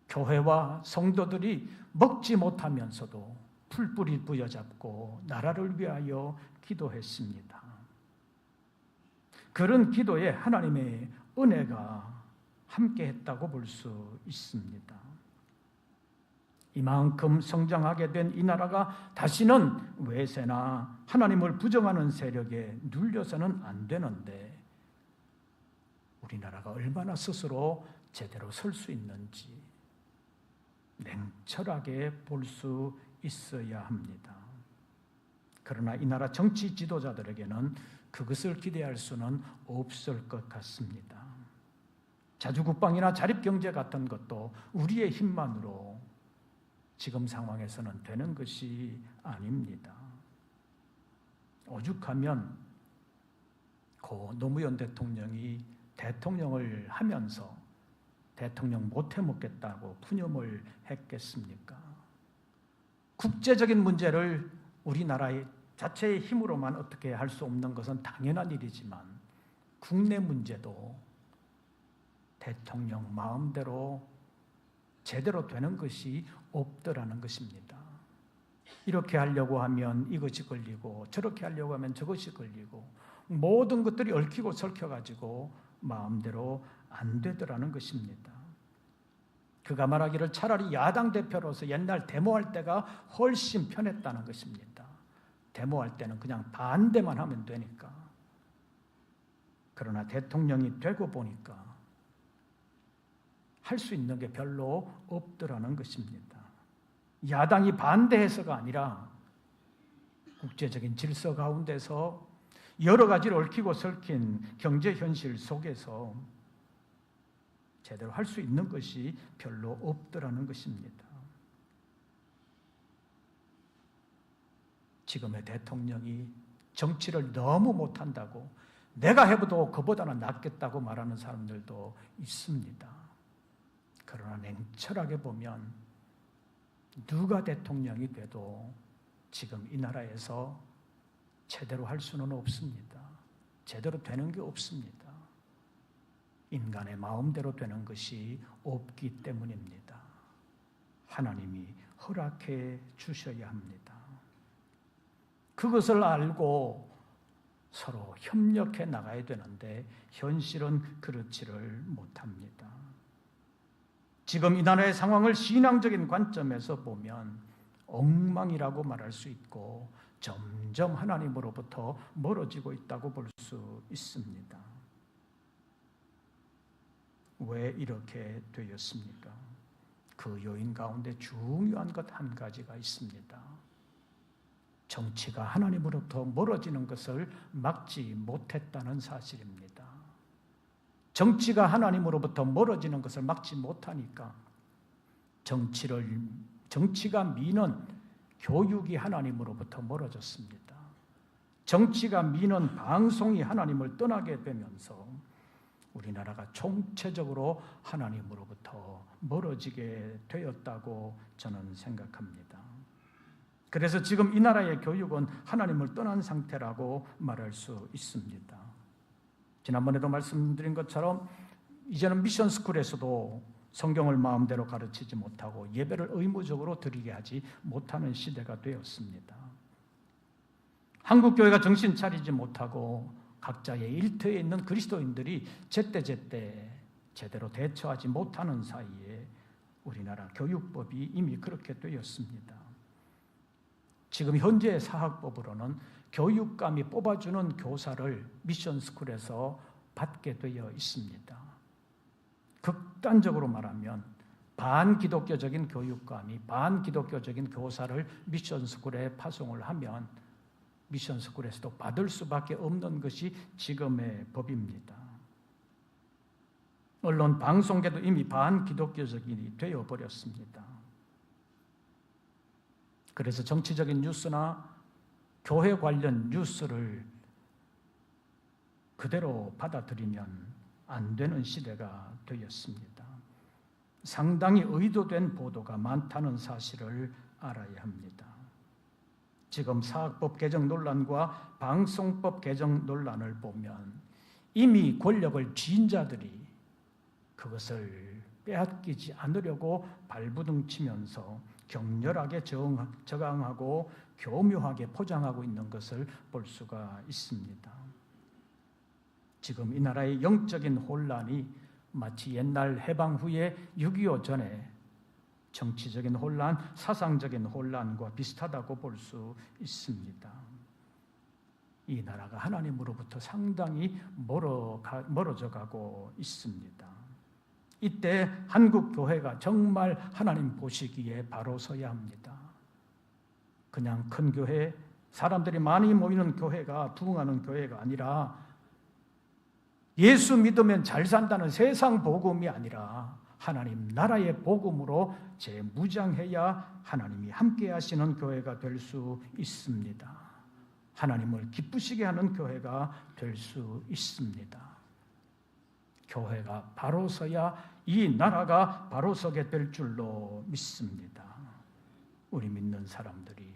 교회와 성도들이 먹지 못하면서도 풀뿌리 부여잡고 나라를 위하여 기도했습니다. 그런 기도에 하나님의 은혜가 함께했다고 볼 수 있습니다. 이만큼 성장하게 된 이 나라가 다시는 외세나 하나님을 부정하는 세력에 눌려서는 안 되는데 우리나라가 얼마나 스스로 제대로 설 수 있는지 냉철하게 볼 수 있어야 합니다. 그러나 이 나라 정치 지도자들에게는 그것을 기대할 수는 없을 것 같습니다. 자주국방이나 자립경제 같은 것도 우리의 힘만으로 지금 상황에서는 되는 것이 아닙니다. 오죽하면 고 노무현 대통령이 대통령을 하면서 대통령 못 해먹겠다고 푸념을 했겠습니까? 국제적인 문제를 우리나라의 자체의 힘으로만 어떻게 할 수 없는 것은 당연한 일이지만 국내 문제도 대통령 마음대로 제대로 되는 것이 없더라는 것입니다. 이렇게 하려고 하면 이것이 걸리고 저렇게 하려고 하면 저것이 걸리고 모든 것들이 얽히고 설켜가지고 마음대로 안 되더라는 것입니다. 그가 말하기를 차라리 야당 대표로서 옛날 데모할 때가 훨씬 편했다는 것입니다. 데모할 때는 그냥 반대만 하면 되니까. 그러나 대통령이 되고 보니까 할 수 있는 게 별로 없더라는 것입니다. 야당이 반대해서가 아니라 국제적인 질서 가운데서 여러 가지로 얽히고 설킨 경제 현실 속에서 제대로 할 수 있는 것이 별로 없더라는 것입니다. 지금의 대통령이 정치를 너무 못한다고 내가 해봐도 그보다는 낫겠다고 말하는 사람들도 있습니다. 그러나 냉철하게 보면 누가 대통령이 돼도 지금 이 나라에서 제대로 할 수는 없습니다. 제대로 되는 게 없습니다. 인간의 마음대로 되는 것이 없기 때문입니다. 하나님이 허락해 주셔야 합니다. 그것을 알고 서로 협력해 나가야 되는데 현실은 그렇지를 못합니다. 지금 이 나라의 상황을 신앙적인 관점에서 보면 엉망이라고 말할 수 있고 점점 하나님으로부터 멀어지고 있다고 볼 수 있습니다. 왜 이렇게 되었습니까? 그 요인 가운데 중요한 것 한 가지가 있습니다. 정치가 하나님으로부터 멀어지는 것을 막지 못했다는 사실입니다. 정치가 하나님으로부터 멀어지는 것을 막지 못하니까 정치를 정치가 미는 교육이 하나님으로부터 멀어졌습니다. 정치가 미는 방송이 하나님을 떠나게 되면서 우리나라가 총체적으로 하나님으로부터 멀어지게 되었다고 저는 생각합니다. 그래서 지금 이 나라의 교육은 하나님을 떠난 상태라고 말할 수 있습니다. 지난번에도 말씀드린 것처럼 이제는 미션스쿨에서도 성경을 마음대로 가르치지 못하고 예배를 의무적으로 드리게 하지 못하는 시대가 되었습니다. 한국교회가 정신 차리지 못하고 각자의 일터에 있는 그리스도인들이 제때제때 제대로 대처하지 못하는 사이에 우리나라 교육법이 이미 그렇게 되었습니다. 지금 현재 사학법으로는 교육감이 뽑아주는 교사를 미션스쿨에서 받게 되어 있습니다. 극단적으로 말하면 반기독교적인 교육감이 반기독교적인 교사를 미션스쿨에 파송을 하면 미션스쿨에서도 받을 수밖에 없는 것이 지금의 법입니다. 언론 방송계도 이미 반기독교적이 되어버렸습니다. 그래서 정치적인 뉴스나 교회 관련 뉴스를 그대로 받아들이면 안 되는 시대가 되었습니다. 상당히 의도된 보도가 많다는 사실을 알아야 합니다. 지금 사학법 개정 논란과 방송법 개정 논란을 보면 이미 권력을 쥔 자들이 그것을 빼앗기지 않으려고 발부둥치면서 격렬하게 저항하고 교묘하게 포장하고 있는 것을 볼 수가 있습니다. 지금 이 나라의 영적인 혼란이 마치 옛날 해방 후에 6.25 전에 정치적인 혼란, 사상적인 혼란과 비슷하다고 볼 수 있습니다. 이 나라가 하나님으로부터 상당히 멀어져 가고 있습니다. 이때 한국 교회가 정말 하나님 보시기에 바로 서야 합니다. 그냥 큰 교회, 사람들이 많이 모이는 교회가 부흥하는 교회가 아니라 예수 믿으면 잘 산다는 세상 복음이 아니라 하나님 나라의 복음으로 재무장해야 하나님이 함께 하시는 교회가 될 수 있습니다. 하나님을 기쁘시게 하는 교회가 될 수 있습니다. 교회가 바로 서야 이 나라가 바로 서게 될 줄로 믿습니다. 우리 믿는 사람들이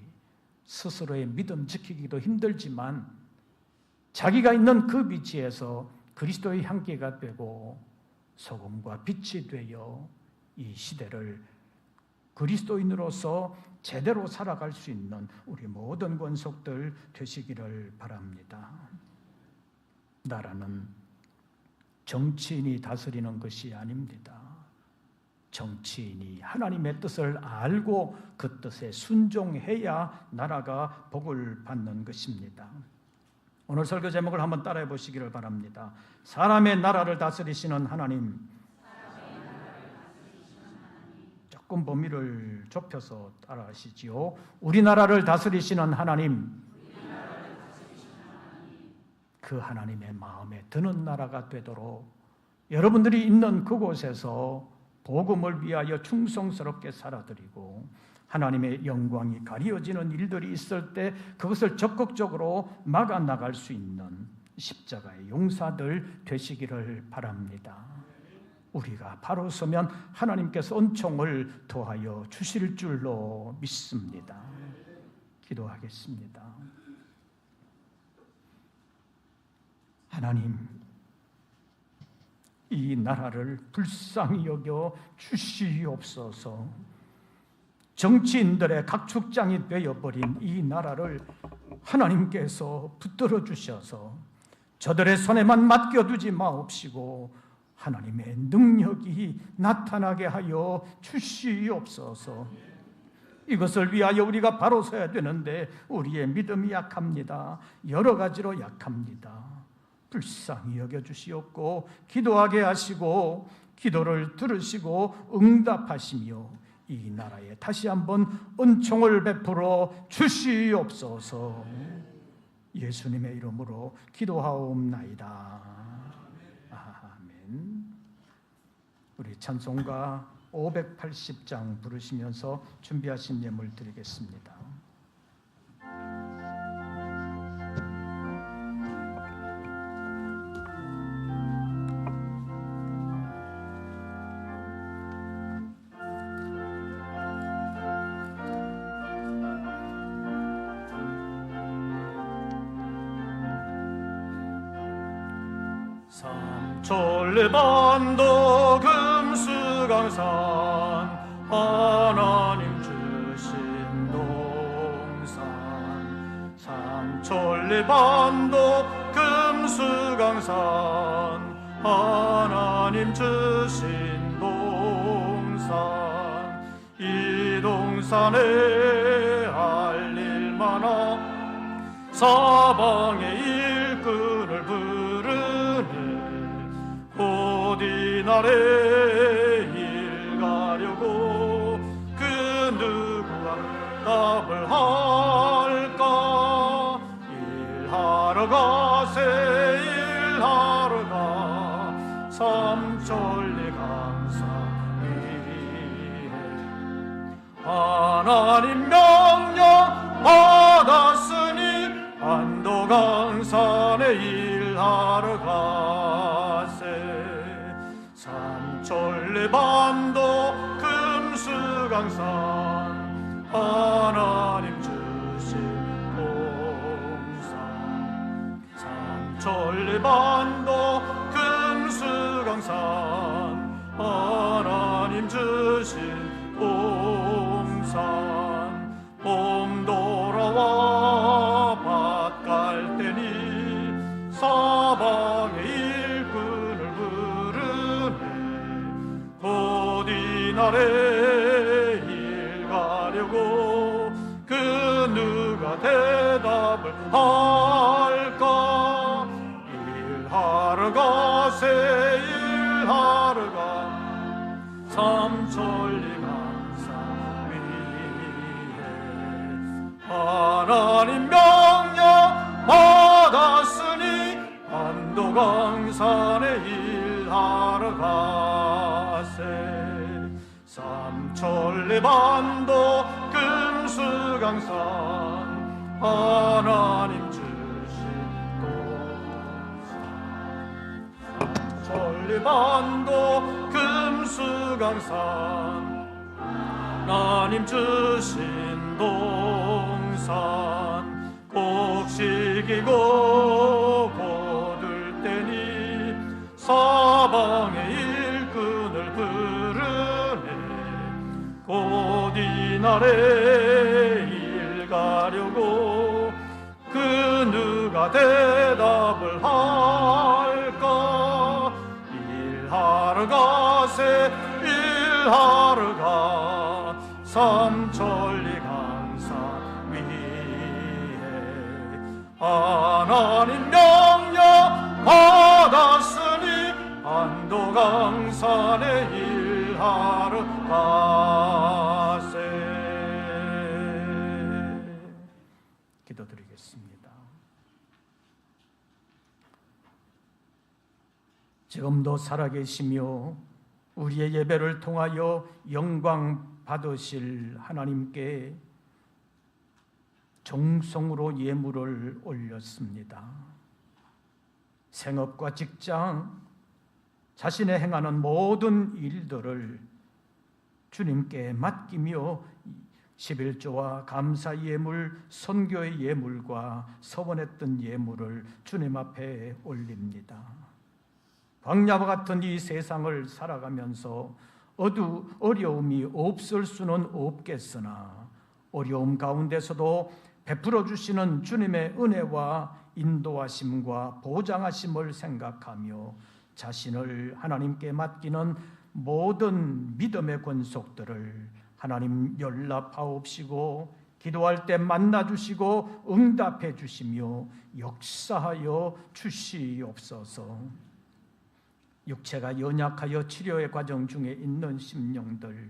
스스로의 믿음 지키기도 힘들지만 자기가 있는 그 위치에서 그리스도의 향기가 되고 소금과 빛이 되어 이 시대를 그리스도인으로서 제대로 살아갈 수 있는 우리 모든 권속들 되시기를 바랍니다. 나라는 정치인이 다스리는 것이 아닙니다. 정치인이 하나님의 뜻을 알고 그 뜻에 순종해야 나라가 복을 받는 것입니다. 오늘 설교 제목을 한번 따라해 보시기를 바랍니다. 사람의 나라를 다스리시는 하나님. 조금 범위를 좁혀서 따라하시지요. 우리나라를 다스리시는 하나님. 그 하나님의 마음에 드는 나라가 되도록 여러분들이 있는 그곳에서 복음을 위하여 충성스럽게 살아드리고 하나님의 영광이 가려지는 일들이 있을 때 그것을 적극적으로 막아 나갈 수 있는 십자가의 용사들 되시기를 바랍니다. 우리가 바로 서면 하나님께서 은총을 더하여 주실 줄로 믿습니다. 기도하겠습니다. 하나님, 이 나라를 불쌍히 여겨 주시옵소서. 정치인들의 각축장이 되어버린 이 나라를 하나님께서 붙들어 주셔서 저들의 손에만 맡겨두지 마옵시고 하나님의 능력이 나타나게 하여 주시옵소서. 이것을 위하여 우리가 바로 서야 되는데 우리의 믿음이 약합니다. 여러 가지로 약합니다. 불쌍히 여겨주시옵고 기도하게 하시고 기도를 들으시고 응답하시며 이 나라에 다시 한번 은총을 베풀어 주시옵소서. 예수님의 이름으로 기도하옵나이다. 아멘. 우리 찬송가 580장 부르시면서 준비하신 예물 드리겠습니다. 삼천리반도 금수강산 하나님 주신 동산 삼천리반도 금수강산 하나님 주신 동산 이 동산에 알릴 만한 사방의 일꾼을 부르네 어디 나라에 일 가려고 그 누구와 답을 할까 일하러 가세 일하러 가 삼천리 강산 위에 하나님 명령 받았으니 안도강산에 일하러 가세 삼천리반도 금수강산 하나님 주신 동산 삼천리반도 금수강산 하나님 주신 동산 봄 돌아와 밭 갈 때니 사방의 일꾼을 부르네 어디 나라에 일 가려고 그 누가 대답을 할까 일하러 가세 일하러 가 삼천리 강산 위에 하나님 명령 받았으니 안도강산에 일하러 가세 삼천리반도 금수강산 하나님 주신 동산 삼천리반도 금수강산 하나님 주신 동산 곡식이고 거둘 때니 사방의 일꾼을 부르네 어디 나라에 일 가려고 그 누가 대답을 할까 일하러 가세 일하러 가 삼천리 강산 위에 하나님 명령 받았으니 안도강산에 일하러 가세 기도드리겠습니다. 지금도 살아계시며 우리의 예배를 통하여 영광 받으실 하나님께 정성으로 예물을 올렸습니다. 생업과 직장, 자신의 행하는 모든 일들을 주님께 맡기며 11조와 감사 예물, 선교의 예물과 서원했던 예물을 주님 앞에 올립니다. 광야와 같은 이 세상을 살아가면서 어려움이 없을 수는 없겠으나 어려움 가운데서도 베풀어 주시는 주님의 은혜와 인도하심과 보장하심을 생각하며 자신을 하나님께 맡기는 모든 믿음의 권속들을 하나님 연락하옵시고 기도할 때 만나주시고 응답해 주시며 역사하여 주시옵소서. 육체가 연약하여 치료의 과정 중에 있는 심령들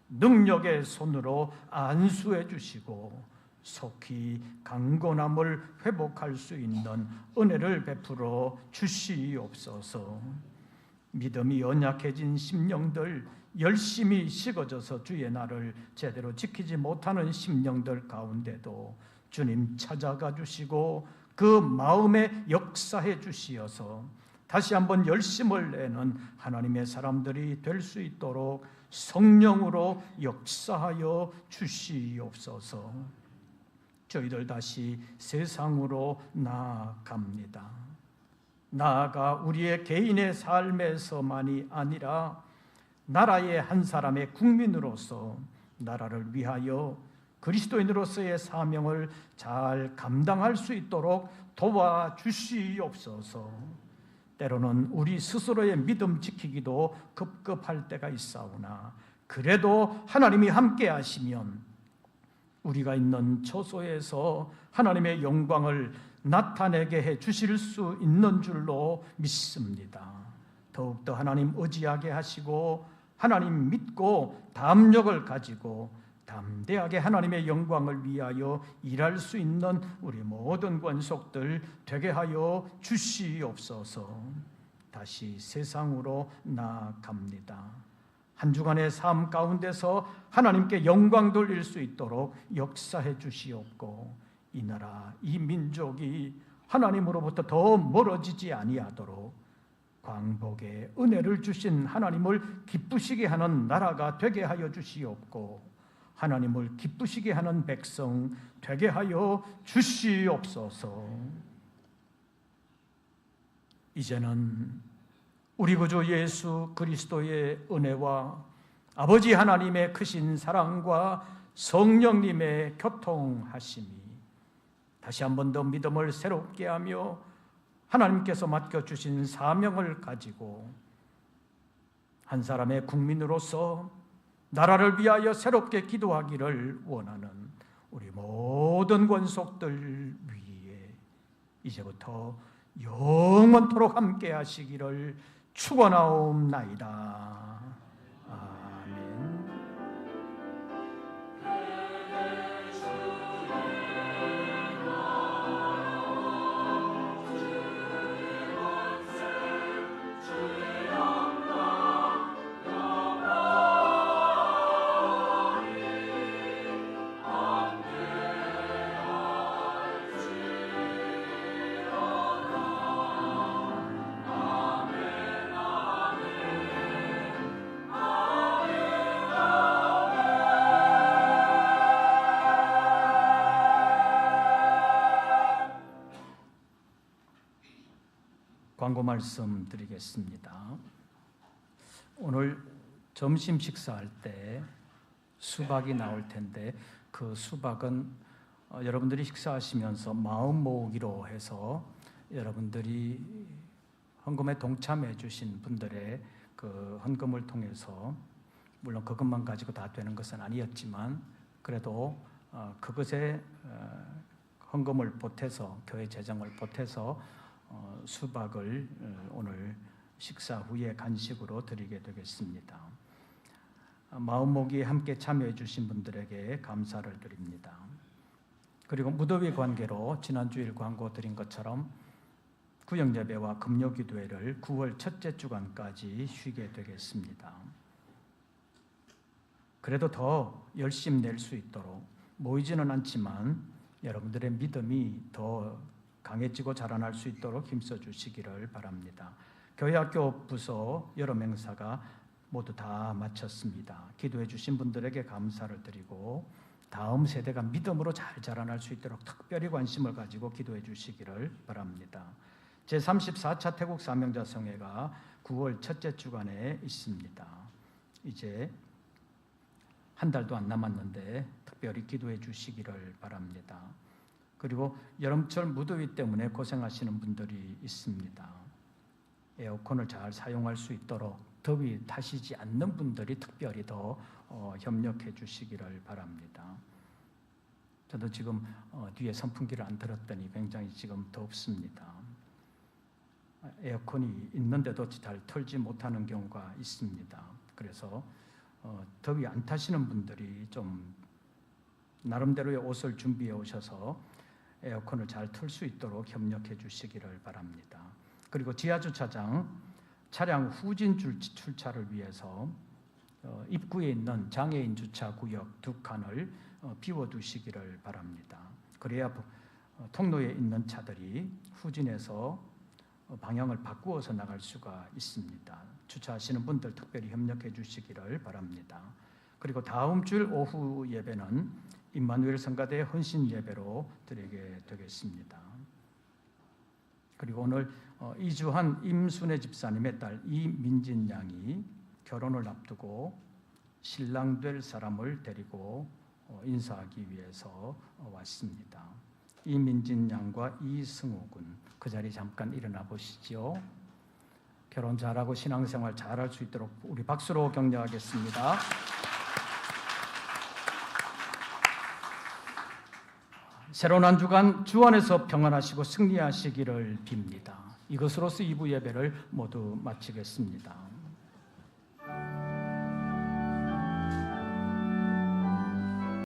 능력의 손으로 안수해 주시고 속히 강건함을 회복할 수 있는 은혜를 베풀어 주시옵소서. 믿음이 연약해진 심령들 열심히 식어져서 주의 날을 제대로 지키지 못하는 심령들 가운데도 주님 찾아가 주시고 그 마음에 역사해 주시어서 다시 한번 열심을 내는 하나님의 사람들이 될 수 있도록 성령으로 역사하여 주시옵소서. 저희들 다시 세상으로 나아갑니다. 나아가 우리의 개인의 삶에서만이 아니라 나라의 한 사람의 국민으로서 나라를 위하여 그리스도인으로서의 사명을 잘 감당할 수 있도록 도와주시옵소서. 때로는 우리 스스로의 믿음 지키기도 급급할 때가 있사오나 그래도 하나님이 함께 하시면 우리가 있는 처소에서 하나님의 영광을 나타내게 해 주실 수 있는 줄로 믿습니다. 더욱더 하나님 의지하게 하시고 하나님 믿고 담력을 가지고 담대하게 하나님의 영광을 위하여 일할 수 있는 우리 모든 권속들 되게 하여 주시옵소서. 다시 세상으로 나아갑니다. 한 주간의 삶 가운데서 하나님께 영광 돌릴 수 있도록 역사해 주시옵고 이 나라, 이 민족이 하나님으로부터 더 멀어지지 아니하도록 광복의 은혜를 주신 하나님을 기쁘시게 하는 나라가 되게 하여 주시옵고 하나님을 기쁘시게 하는 백성 되게 하여 주시옵소서. 이제는 우리 구주 예수 그리스도의 은혜와 아버지 하나님의 크신 사랑과 성령님의 교통하심이 다시 한 번 더 믿음을 새롭게 하며 하나님께서 맡겨주신 사명을 가지고 한 사람의 국민으로서 나라를 위하여 새롭게 기도하기를 원하는 우리 모든 권속들 위에 이제부터 영원토록 함께 하시기를 축원하옵나이다. 아멘. 광고 말씀 드리겠습니다. 오늘 점심 식사할 때 수박이 나올 텐데 그 수박은 여러분들이 식사하시면서 마음 모으기로 해서 여러분들이 헌금에 동참해 주신 분들의 그 헌금을 통해서 물론 그것만 가지고 다 되는 것은 아니었지만 그래도 그것에 헌금을 보태서 교회 재정을 보태서 수박을 오늘 식사 후에 간식으로 드리게 되겠습니다. 마음모기에 함께 참여해 주신 분들에게 감사를 드립니다. 그리고 무더위 관계로 지난주일 광고 드린 것처럼 구역예배와 금요기도회를 9월 첫째 주간까지 쉬게 되겠습니다. 그래도 더 열심 낼 수 있도록 모이지는 않지만 여러분들의 믿음이 더 강해지고 자라날 수 있도록 힘써 주시기를 바랍니다. 교회학교 부서 여러 맹사가 모두 다 마쳤습니다. 기도해 주신 분들에게 감사를 드리고 다음 세대가 믿음으로 잘 자라날 수 있도록 특별히 관심을 가지고 기도해 주시기를 바랍니다. 제34차 태국 사명자 성회가 9월 첫째 주간에 있습니다. 이제 한 달도 안 남았는데 특별히 기도해 주시기를 바랍니다. 그리고 여름철 무더위 때문에 고생하시는 분들이 있습니다. 에어컨을 잘 사용할 수 있도록 더위 타시지 않는 분들이 특별히 더 협력해 주시기를 바랍니다. 저도 지금 뒤에 선풍기를 안 틀었더니 굉장히 지금 덥습니다. 에어컨이 있는데도 잘 틀지 못하는 경우가 있습니다. 그래서 더위 안 타시는 분들이 좀 나름대로의 옷을 준비해 오셔서 에어컨을 잘 틀 수 있도록 협력해 주시기를 바랍니다. 그리고 지하주차장 차량 후진 출차를 위해서 입구에 있는 장애인 주차 구역 2칸을 비워두시기를 바랍니다. 그래야 통로에 있는 차들이 후진해서 방향을 바꾸어서 나갈 수가 있습니다. 주차하시는 분들 특별히 협력해 주시기를 바랍니다. 그리고 다음 주 오후 예배는 임마누엘 성가대 헌신 예배로 드리게 되겠습니다. 그리고 오늘 이주한 임순애 집사님의 딸 이민진 양이 결혼을 앞두고 신랑 될 사람을 데리고 인사하기 위해서 왔습니다. 이민진 양과 이승우 군, 그 자리 잠깐 일어나 보시죠. 결혼 잘하고 신앙생활 잘할 수 있도록 우리 박수로 격려하겠습니다. 새로운 한 주간 주 안에서 평안하시고 승리하시기를 빕니다. 이것으로서 2부 예배를 모두 마치겠습니다.